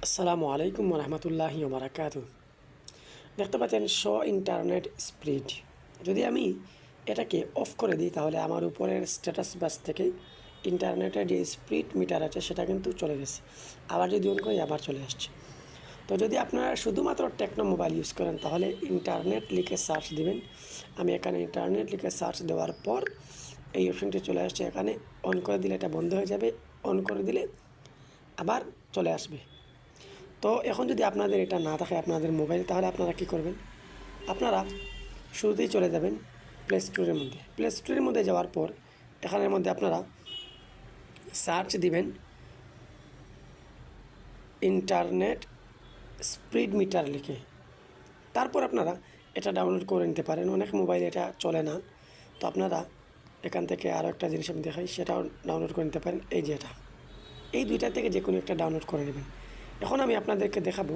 আসসালামু আলাইকুম রহমতুল্লাহি ওবরাকাতু। দেখতে পাচ্ছেন শো ইন্টারনেট স্পিড। যদি আমি এটাকে অফ করে দিই তাহলে আমার উপরের স্ট্যাটাস বাস থেকে ইন্টারনেটের যে স্পিড মিটার আছে সেটা কিন্তু চলে গেছে। আবার যদি অন করি আবার চলে আসছে। তো যদি আপনারা শুধুমাত্র টেকনো মোবাইল ইউজ করেন তাহলে ইন্টারনেট লিখে সার্চ দিবেন। আমি এখানে ইন্টারনেট লিখে সার্চ দেওয়ার পর এই অপশনটি চলে আসছে। এখানে অন করে দিলে এটা বন্ধ হয়ে যাবে, অন করে দিলে আবার চলে আসবে। তো এখন যদি আপনাদের এটা না থাকে আপনাদের মোবাইল, তাহলে আপনারা কী করবেন? আপনারা শুরুতেই চলে যাবেন প্লে স্টোরের মধ্যে। প্লে স্টোরের মধ্যে যাওয়ার পর এখানের মধ্যে আপনারা সার্চ দিবেন ইন্টারনেট স্পিড মিটার লিখে। তারপর আপনারা এটা ডাউনলোড করে নিতে পারেন। অনেক মোবাইল এটা চলে না, তো আপনারা এখান থেকে আরও একটা জিনিস আমি দেখাই, সেটাও ডাউনলোড করে নিতে পারেন। এই যে এটা, এই দুইটা থেকে যে কোনো একটা ডাউনলোড করে নেবেন। এখন আমি আপনাদেরকে দেখাবো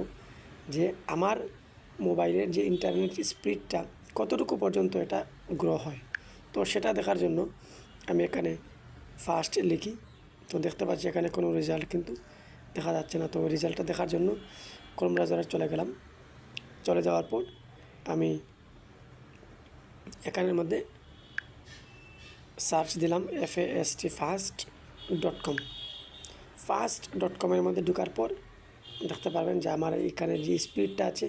যে আমার মোবাইলের যে ইন্টারনেট স্পিডটা কতটুকু পর্যন্ত এটা গ্রো হয়। তো সেটা দেখার জন্য আমি এখানে ফার্স্ট লিখি। তো দেখতে পাচ্ছি এখানে কোনো রেজাল্ট কিন্তু দেখা যাচ্ছে না। তো রেজাল্টটা দেখার জন্য ক্রোম ব্রাউজারে চলে গেলাম। চলে যাওয়ার পর আমি এখানের মধ্যে সার্চ দিলাম fast.com। fast.com-এর মধ্যে ঢোকার পর দেখতে পারবেন যে আমার এখানে যে স্পিডটা আছে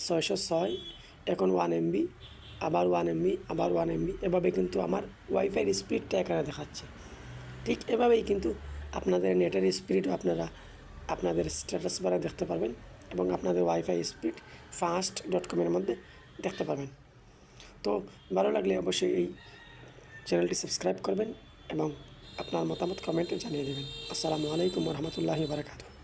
606, এখন 1 MB, আবার 1 MB, আবার 1 MB, এভাবে কিন্তু আমার ওয়াইফাইয়ের স্পিডটা এখানে দেখাচ্ছে। ঠিক এভাবেই কিন্তু আপনাদের নেটের স্পিডও আপনারা আপনাদের স্ট্যাটাস বারে দেখতে পারবেন এবং আপনাদের ওয়াইফাই স্পিড fast.com-এর মধ্যে দেখতে পাবেন। তো ভালো লাগলে অবশ্যই এই চ্যানেলটি সাবস্ক্রাইব করবেন এবং আপনার মতামত কমেন্টে জানিয়ে দেবেন। আসসালামু আলাইকুম রহমতুল্লাহি ওয়া বারাকাতুহু।